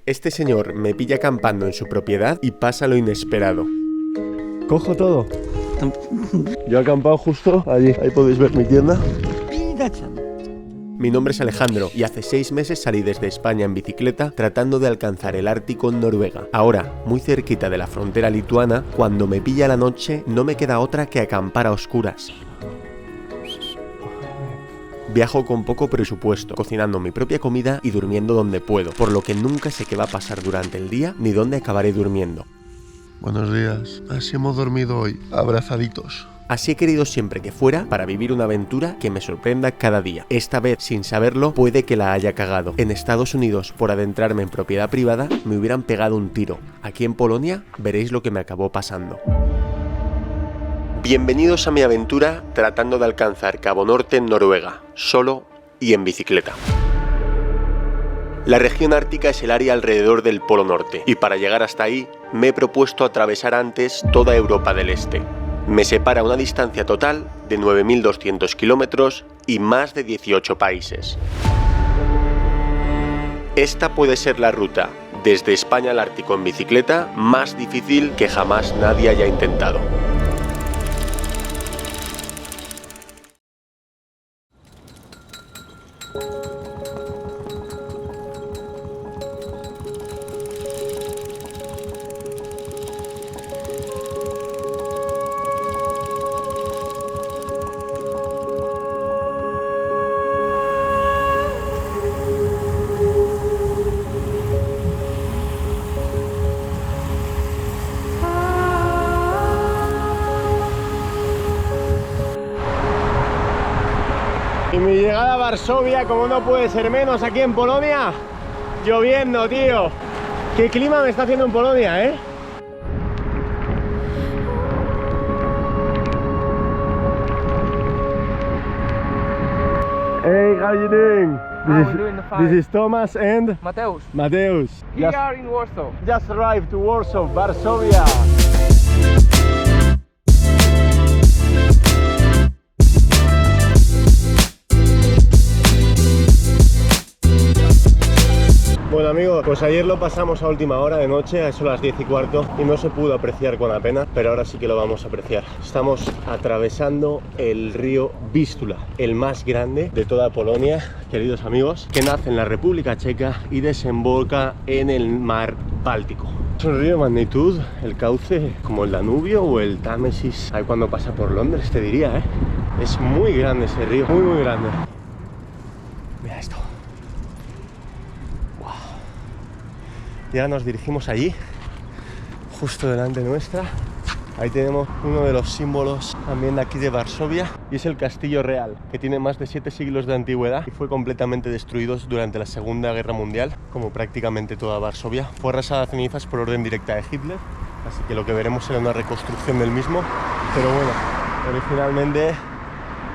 Este señor me pilla acampando en su propiedad y pasa lo inesperado. Cojo todo. Yo he acampado justo allí. Ahí podéis ver mi tienda. Mi nombre es Alejandro y hace 6 meses salí desde España en bicicleta tratando de alcanzar el Ártico en Noruega. Ahora, muy cerquita de la frontera lituana, cuando me pilla la noche no me queda otra que acampar a oscuras. Viajo con poco presupuesto, cocinando mi propia comida y durmiendo donde puedo, por lo que nunca sé qué va a pasar durante el día ni dónde acabaré durmiendo. Buenos días, así hemos dormido hoy, abrazaditos. Así he querido siempre que fuera para vivir una aventura que me sorprenda cada día. Esta vez, sin saberlo, puede que la haya cagado. En Estados Unidos, por adentrarme en propiedad privada, me hubieran pegado un tiro. Aquí en Polonia, veréis lo que me acabó pasando. Bienvenidos a mi aventura tratando de alcanzar Cabo Norte en Noruega, solo y en bicicleta. La región ártica es el área alrededor del Polo Norte, y para llegar hasta ahí, me he propuesto atravesar antes toda Europa del Este. Me separa una distancia total de 9.200 kilómetros y más de 18 países. Esta puede ser la ruta, desde España al Ártico en bicicleta, más difícil que jamás nadie haya intentado. Y mi llegada a Varsovia, como no puede ser menos aquí en Polonia, lloviendo, tío. Qué clima me está haciendo en Polonia, ¿eh? Hey, how you doing? This is Thomas and Mateusz. We are in Warsaw. Just arrived to Warsaw, Varsovia. Bueno amigos, pues ayer lo pasamos a última hora de noche, a eso las 10:15, y no se pudo apreciar con la pena, pero ahora sí que lo vamos a apreciar. Estamos atravesando el río Vístula, el más grande de toda Polonia, queridos amigos, que nace en la República Checa y desemboca en el mar Báltico. Es un río de magnitud, el cauce como el Danubio o el Támesis, ahí cuando pasa por Londres te diría, ¿eh? Es muy grande ese río, muy grande. Mira esto. Ya nos dirigimos allí, justo delante nuestra. Ahí tenemos uno de los símbolos también de aquí de Varsovia, y es el Castillo Real, que tiene más de 7 siglos de antigüedad y fue completamente destruido durante la Segunda Guerra Mundial, como prácticamente toda Varsovia. Fue arrasada a cenizas por orden directa de Hitler, así que lo que veremos será una reconstrucción del mismo, pero bueno, originalmente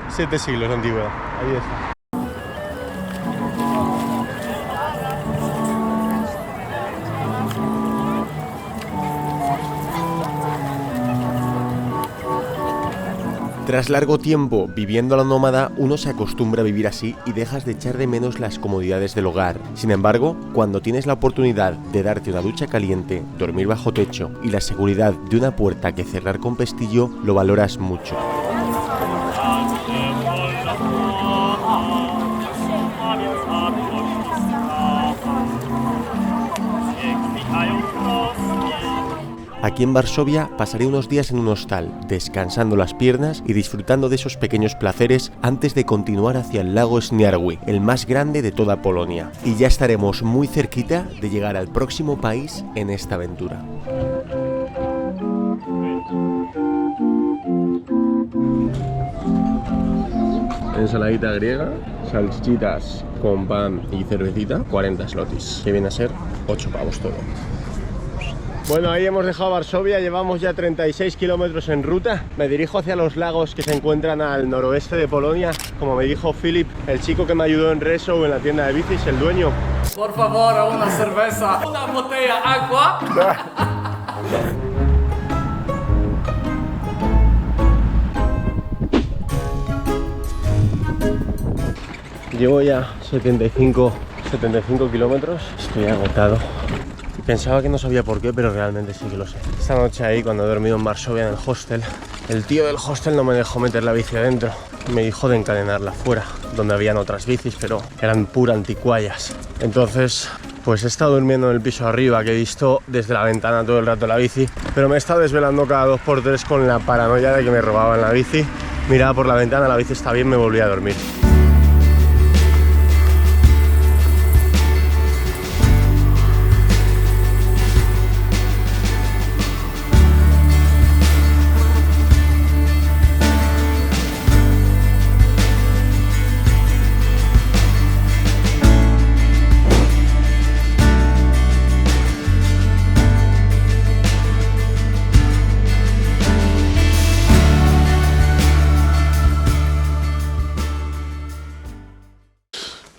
7 siglos de antigüedad. Ahí está. Tras largo tiempo viviendo a la nómada, uno se acostumbra a vivir así y dejas de echar de menos las comodidades del hogar. Sin embargo, cuando tienes la oportunidad de darte una ducha caliente, dormir bajo techo y la seguridad de una puerta que cerrar con pestillo, lo valoras mucho. Aquí en Varsovia pasaré unos días en un hostal, descansando las piernas y disfrutando de esos pequeños placeres antes de continuar hacia el lago Śniarwy, el más grande de toda Polonia. Y ya estaremos muy cerquita de llegar al próximo país en esta aventura. Ensaladita griega, salchichitas con pan y cervecita, 40 zlotys, que viene a ser 8 pavos todo. Bueno, ahí hemos dejado Varsovia, llevamos ya 36 kilómetros en ruta. Me dirijo hacia los lagos que se encuentran al noroeste de Polonia. Como me dijo Philip, el chico que me ayudó en Reso en la tienda de bicis, el dueño. Por favor, una cerveza, una botella de agua. Llevo ya 75 kilómetros, estoy agotado. Pensaba que no sabía por qué, pero realmente sí que lo sé. Esta noche ahí, cuando he dormido en Varsovia en el hostel, el tío del hostel no me dejó meter la bici adentro. Me dijo de encadenarla fuera, donde habían otras bicis, pero eran pura anticuallas. Entonces, pues he estado durmiendo en el piso arriba, que he visto desde la ventana todo el rato la bici, pero me he estado desvelando cada 2 por 3 con la paranoia de que me robaban la bici. Miraba por la ventana, la bici está bien, me volví a dormir.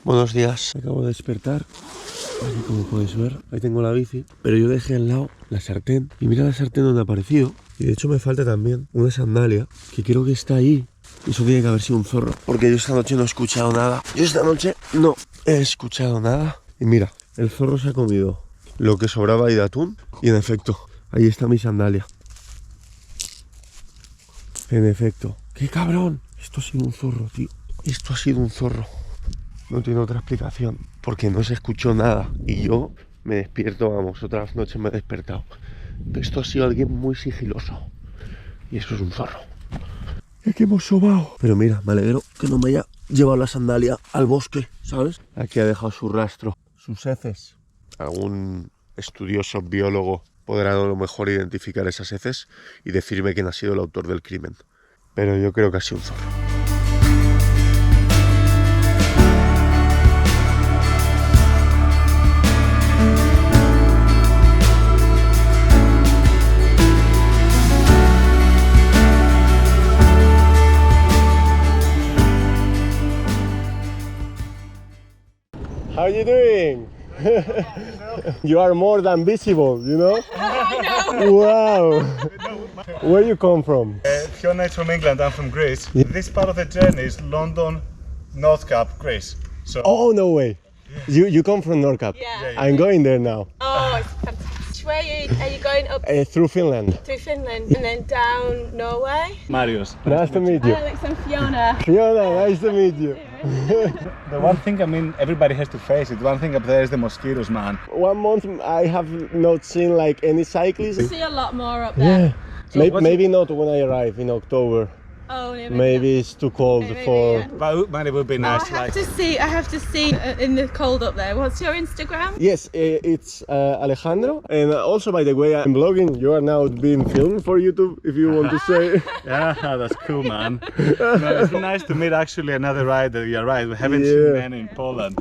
Buenos días, acabo de despertar. Aquí, como podéis ver, ahí tengo la bici, pero yo dejé al lado la sartén. Y mira la sartén donde ha aparecido. Y de hecho me falta también una sandalia, que creo que está ahí. Y eso tiene que haber sido un zorro, porque yo esta noche no he escuchado nada. Yo esta noche no he escuchado nada. Y mira, el zorro se ha comido lo que sobraba ahí de atún. Y en efecto, ahí está mi sandalia. En efecto. ¡Qué cabrón! Esto ha sido un zorro, tío. Esto ha sido un zorro. No tiene otra explicación, porque no se escuchó nada y yo me despierto, vamos, otras noches me he despertado. Pero esto ha sido alguien muy sigiloso y eso es un zorro. Es que hemos sobado. Pero mira, me alegro que no me haya llevado la sandalia al bosque, ¿sabes? Aquí ha dejado su rastro, sus heces. Algún estudioso biólogo podrá a lo mejor identificar esas heces y decirme quién ha sido el autor del crimen. Pero yo creo que ha sido un zorro. How you doing? You are more than visible, you know? I know. Wow! Where you come from? Fiona is from England, I'm from Greece. This part of the journey is London, North Cap, Greece. So Oh, no way! You come from Nordkapp? Yeah. I'm going there now. Oh, it's fantastic. Where are you going up Through Finland. through Finland and then down Norway? Marius. Nice to meet you. Alex and Fiona. Fiona, nice to meet you. The one thing, I mean, everybody has to face it. One thing up there is the mosquitoes, man. 1 month I have not seen like any cyclists. See a lot more up Yeah. there. Maybe not when I arrive in October. Oh, yeah, Maybe it's too cold Maybe, for. yeah. But man, it would be Oh, nice. I have to see in the cold up there. What's your Instagram? Yes, it's Alejandro. And also, by the way, I'm vlogging. You are now being filmed for YouTube, if you want to say. Yeah, that's cool, man. No, it's nice to meet actually another rider. You're right, we haven't seen many in Poland.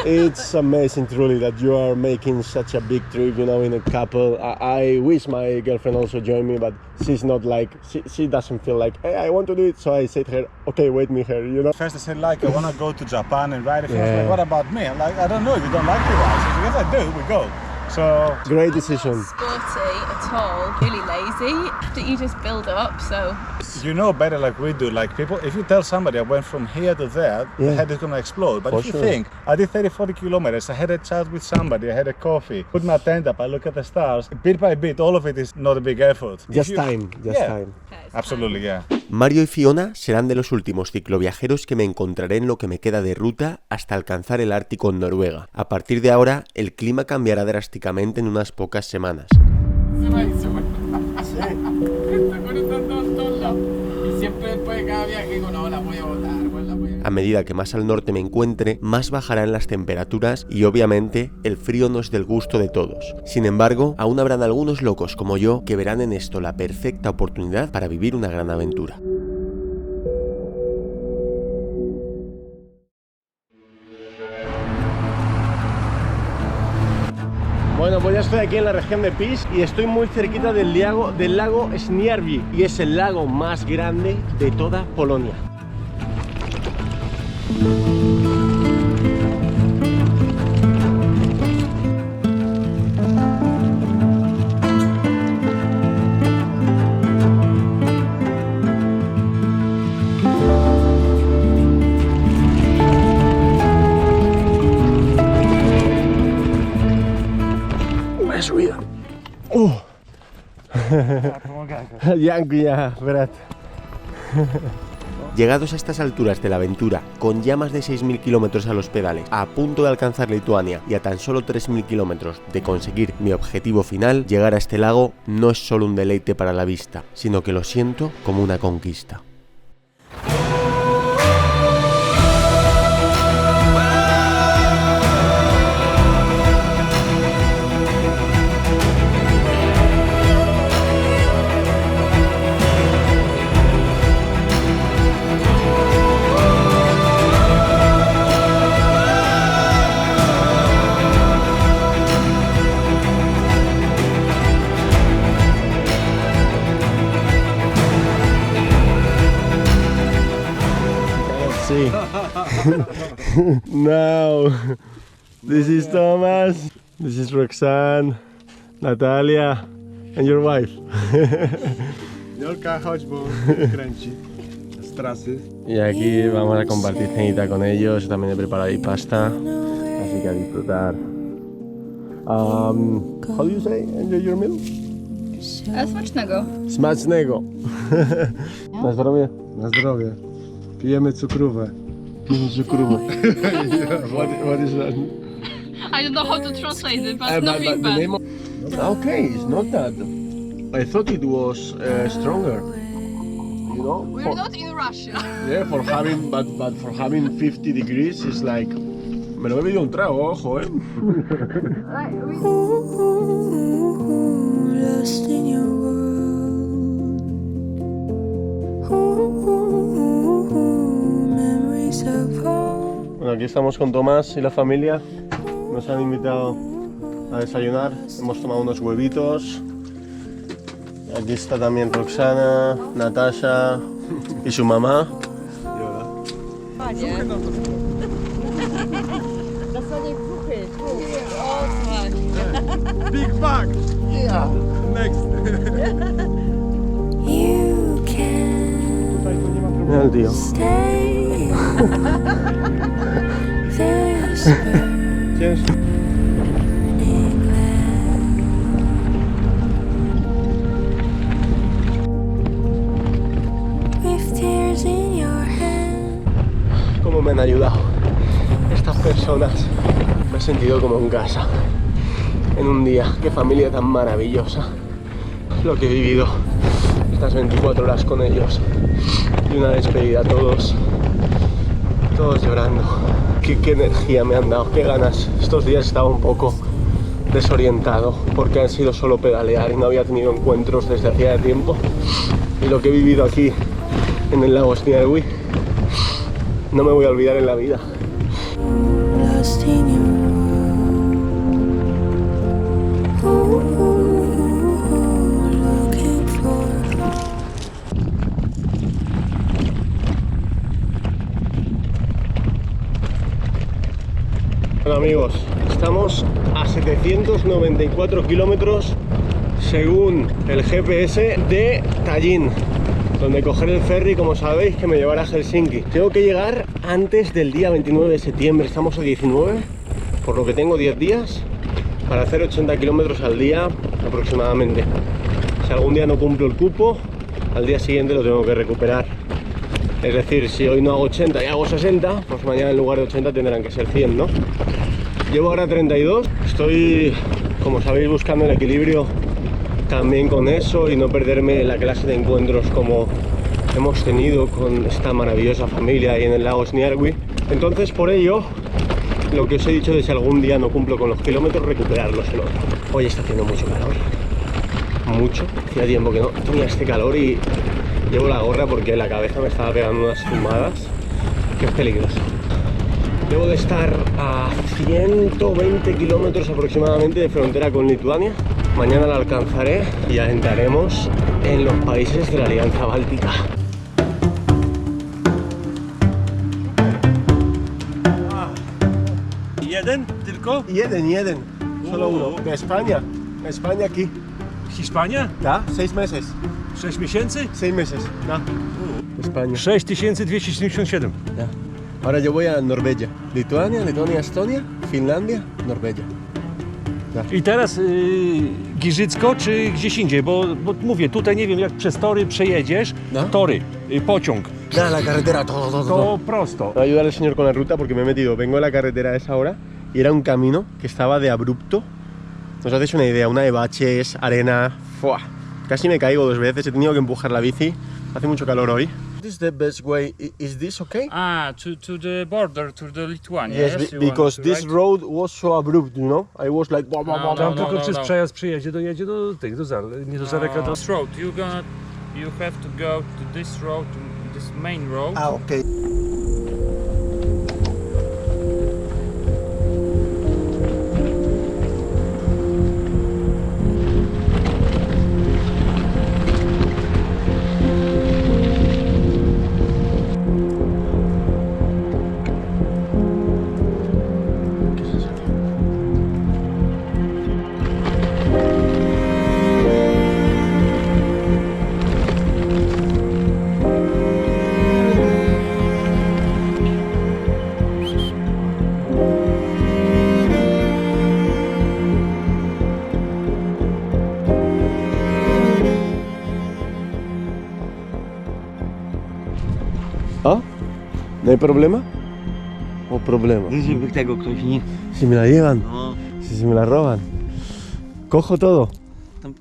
It's amazing, truly, that you are making such a big trip, you know, in a couple. I wish my girlfriend also joined me, but she's not like, she doesn't feel like, hey, I want to do it. So I said to her, okay, wait me here, you know. First I said like, I want to go to Japan and ride. She was Yeah. like, what about me? I'm like, I don't know, you don't like to ride. She said, yes, I do, we go. So Great decision. Sporty at all. Really lazy. That you just build up. So you know better like we do. Like people, if you tell somebody I went from here to there, Yeah. the head is gonna explode. But For if you sure. think, I did 30, 40 kilometers, I had a chat with somebody, I had a coffee, put my tent up, I look at the stars, bit by bit, all of it is not a big effort. If Just you- time, just Yeah. time. Absolutely, yeah. Mario y Fiona serán de los últimos cicloviajeros que me encontraré en lo que me queda de ruta hasta alcanzar el Ártico en Noruega. A partir de ahora, el clima cambiará drásticamente en unas pocas semanas. Se me hizo, güey. Estoy con en todos lados. Y siempre después de cada viaje digo, no, la voy a botar, pues la voy a... A medida que más al norte me encuentre, más bajarán las temperaturas y obviamente el frío no es del gusto de todos. Sin embargo, aún habrán algunos locos como yo que verán en esto la perfecta oportunidad para vivir una gran aventura. Bueno, pues ya estoy aquí en la región de Pis y estoy muy cerquita del lago Sniarvi, y es el lago más grande de toda Polonia. Vaya subida. Dziękuję, brat. Llegados a estas alturas de la aventura, con ya más de 6.000 kilómetros a los pedales, a punto de alcanzar Lituania y a tan solo 3.000 kilómetros de conseguir mi objetivo final, llegar a este lago no es solo un deleite para la vista, sino que lo siento como una conquista. Sí. Now, this is Thomas, this is Roxanne, Natalia, and your wife. Jolka, chodź, bo kręci z trasy. Y aquí vamos a compartir cenita con ellos. También he preparado ahí pasta, así que a disfrutar. How do you say enjoy your meal? Smacznego. Smacznego. Na zdrowie. Na zdrowie. Pijemy cukrówę. Cukrówę. What is that? I don't know how to translate it, but nothing bad. Name of... Okay, it's not that. I thought it was stronger. You know? We're not in Russia. Yeah, for having, but for having 50 degrees is like. Me lo he bebido un trago, ojo, Lost in your world. Memories of home. Bueno, aquí estamos con Tomás y la familia. Nos han invitado a desayunar. Hemos tomado unos huevitos. Aquí está también Roxana, Natasha y su mamá. Big bag! Yeah. Next! You can Mira el tío. stay. There's Cheers. with tears in your hand. Cómo me han ayudado estas personas. Me he sentido como en casa. En un día, qué familia tan maravillosa. Lo que he vivido estas 24 horas con ellos. Y una despedida, todos llorando. Qué energía me han dado, qué ganas. Estos días estaba un poco desorientado porque han sido solo pedalear y no había tenido encuentros desde hacía tiempo. Y lo que he vivido aquí en el lago Sniarwi no me voy a olvidar en la vida. Lost in your world. Looking for Bueno amigos, estamos a 794 kilómetros según el GPS de Tallinn, donde coger el ferry, como sabéis, que me llevará a Helsinki. Tengo que llegar antes del día 29 de septiembre, estamos a 19, por lo que tengo 10 días para hacer 80 kilómetros al día aproximadamente. Si algún día no cumplo el cupo, al día siguiente lo tengo que recuperar. Es decir, si hoy no hago 80 y hago 60, pues mañana en lugar de 80 tendrán que ser 100, ¿no? Llevo ahora 32, estoy, como sabéis, buscando el equilibrio también con eso y no perderme la clase de encuentros como hemos tenido con esta maravillosa familia ahí en el lago Sniarwi. Entonces, por ello, lo que os he dicho de si algún día no cumplo con los kilómetros, recuperarlos en otro. Hoy está haciendo mucho calor, mucho. Hacía tiempo que no tenía este calor y llevo la gorra porque la cabeza me estaba pegando unas fumadas que es peligroso. Debo de estar a 120 kilómetros aproximadamente de frontera con Lituania. Mañana la alcanzaré y ya entraremos en los países de la Alianza Báltica. Jeden tylko? Jeden, solo uno. De España aquí. Hiszpania? ¿Da? 6 meses. 6 miesięcy? 6 meses, da. España. 6277. Da. Ahora yo voy a Norvegia. Lituania, Estonia, Finlandia, Norvegia. Tak. I teraz Giżycko czy gdzieś indziej, bo mówię, tutaj nie wiem, jak przez tory przejedziesz, tory, pociąg, Ya, la carretera, todo. to prosto. Ayuda al señor con la ruta porque me he metido, vengo en la carretera a esa hora y era un camino que estaba de abrupto. ¿Os hacéis una idea? Una de baches, arena, ¡fua! Casi me caigo 2 veces, he tenido que empujar la bici. Hace mucho calor hoy. What is the best way? Is this okay? To the border, to the Lithuania. Yes, you because want to, this right? road was so abrupt, you know? I was like... Tam tylko przez przejazd przyjedzie, dojedzie do tych, nie do Zareka, do... This road, you have to go to this road, to this main road. okay. ¿Ah? ¿No hay problema? ¿O problema? Żeby tego ktoś nie... Si me la llevan, No, si me la roban. ¿Cojo todo? tam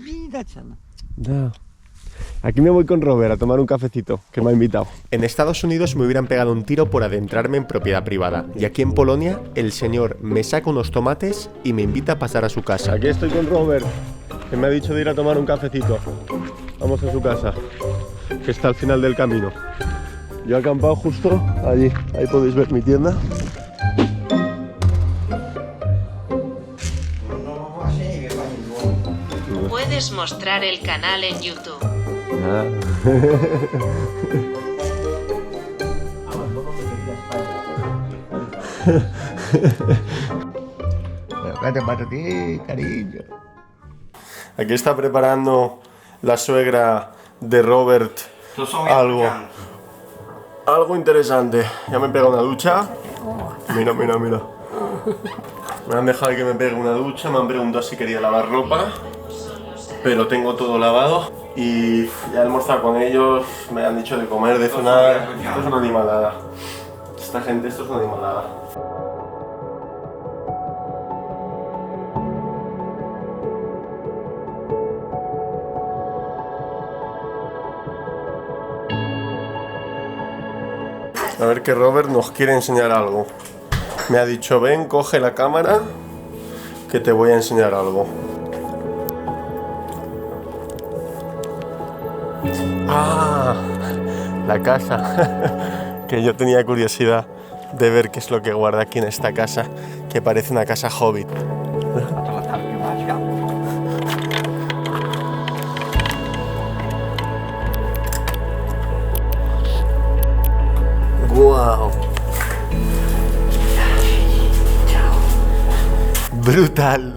widać, ale... Ya. Aquí me voy con Robert a tomar un cafecito, que me ha invitado. En Estados Unidos me hubieran pegado un tiro por adentrarme en propiedad privada. Y aquí en Polonia, el señor me saca unos tomates y me invita a pasar a su casa. Aquí estoy con Robert, que me ha dicho de ir a tomar un cafecito. Vamos a su casa, que está al final del camino. Yo he acampado justo allí. Ahí podéis ver mi tienda. Puedes mostrar el canal en YouTube. Ah. Para ti, cariño. Aquí está preparando la suegra de Robert algo interesante. Ya me he pegado una ducha. Mira. Me han dejado que me pegue una ducha. Me han preguntado si quería lavar ropa, pero tengo todo lavado. Y ya he almorzado con ellos. Me han dicho de comer, de cenar. Esto es una animalada. Esta gente, esto es una animalada. A ver, que Robert nos quiere enseñar algo. Me ha dicho, ven, coge la cámara, que te voy a enseñar algo. ¡Ah! La casa. Que yo tenía curiosidad de ver qué es lo que guarda aquí en esta casa, que parece una casa hobbit. ¡Guau! ¡Brutal!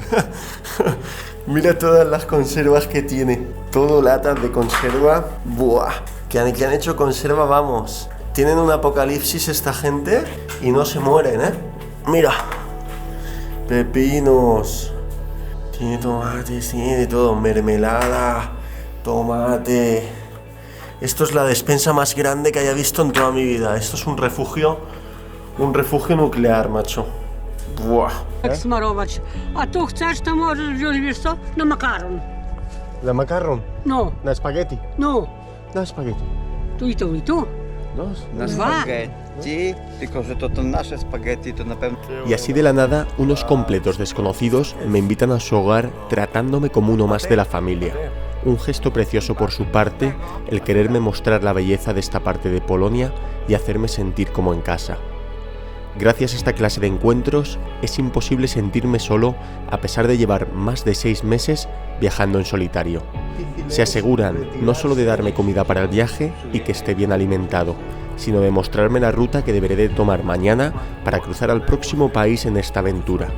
Mira todas las conservas que tiene. Todo latas de conserva. ¡Buah! Que han hecho conserva, vamos. Tienen un apocalipsis esta gente y no se mueren, ¿eh? Mira. Pepinos. Tiene tomates, tiene de todo. Mermelada. Tomate. Esto es la despensa más grande que haya visto en toda mi vida. Esto es un refugio nuclear, macho. Buah. Jak smarować. A tu chcesz, to możesz wziąć, wiesz co, na makaron. ¿La macarrón? No, ¿La spaghetti? no. La spaghetti. Tu i tu i tu. Dos. Na spaghetti, tylko że to nasze spaghetti, to na pewno... Y así de la nada, unos completos desconocidos me invitan a su hogar tratándome como uno más de la familia. Un gesto precioso por su parte, el quererme mostrar la belleza de esta parte de Polonia y hacerme sentir como en casa. Gracias a esta clase de encuentros, es imposible sentirme solo a pesar de llevar más de 6 meses viajando en solitario. Se aseguran no solo de darme comida para el viaje y que esté bien alimentado, sino de mostrarme la ruta que deberé de tomar mañana para cruzar al próximo país en esta aventura.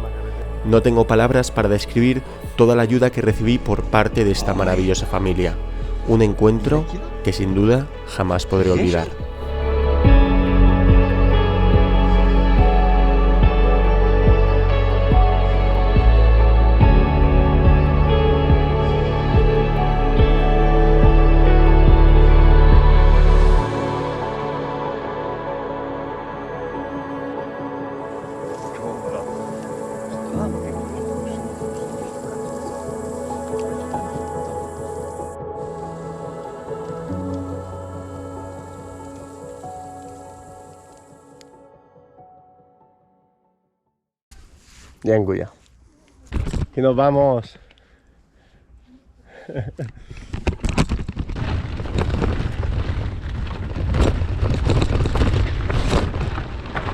No tengo palabras para describir toda la ayuda que recibí por parte de esta maravillosa familia. Un encuentro que sin duda jamás podré olvidar. Dziękuję. Y nos vamos.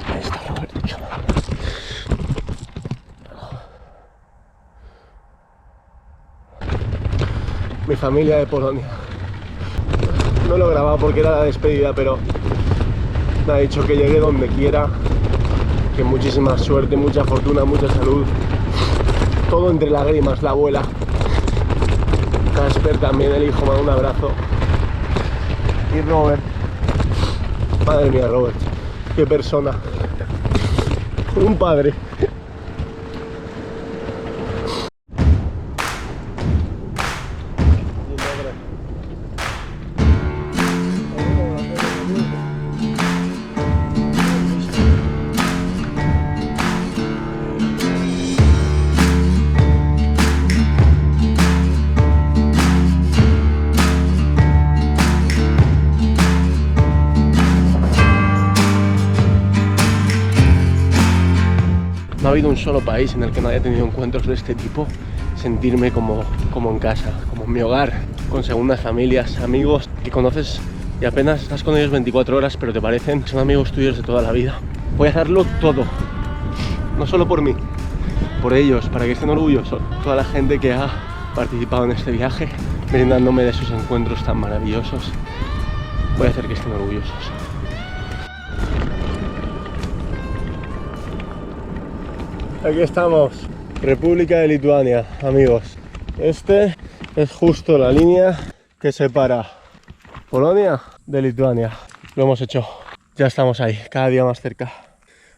Ahí está Roberto. Mi familia de Polonia. No lo he grabado porque era la despedida, pero me ha dicho que llegue donde quiera, que muchísima suerte, mucha fortuna, mucha salud. Todo entre lágrimas, la abuela. Casper también, el hijo, me da un abrazo. Y Robert. Madre mía, Robert. Qué persona. Un padre. No ha habido un solo país en el que no haya tenido encuentros de este tipo. Sentirme como en casa, como en mi hogar, con segundas familias, amigos que conoces y apenas estás con ellos 24 horas, pero te parecen, son amigos tuyos de toda la vida. Voy a hacerlo todo, no solo por mí, por ellos, para que estén orgullosos. Toda la gente que ha participado en este viaje, brindándome de sus encuentros tan maravillosos. Voy a hacer que estén orgullosos. Aquí estamos, República de Lituania, amigos. Este es justo la línea que separa Polonia de Lituania. Lo hemos hecho, ya estamos ahí, cada día más cerca.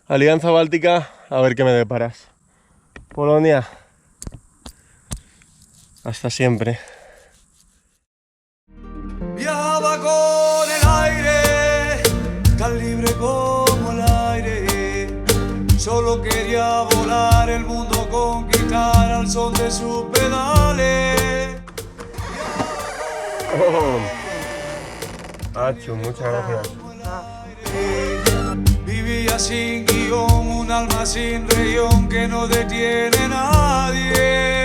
Alianza Báltica, a ver qué me deparas. Polonia, hasta siempre. Viajaba con el aire, tan libre como el aire. Solo quería volar el mundo, conquistar al son de sus pedales. Achu, muchas gracias. Vivía sin guión, un alma sin región que no detiene nadie.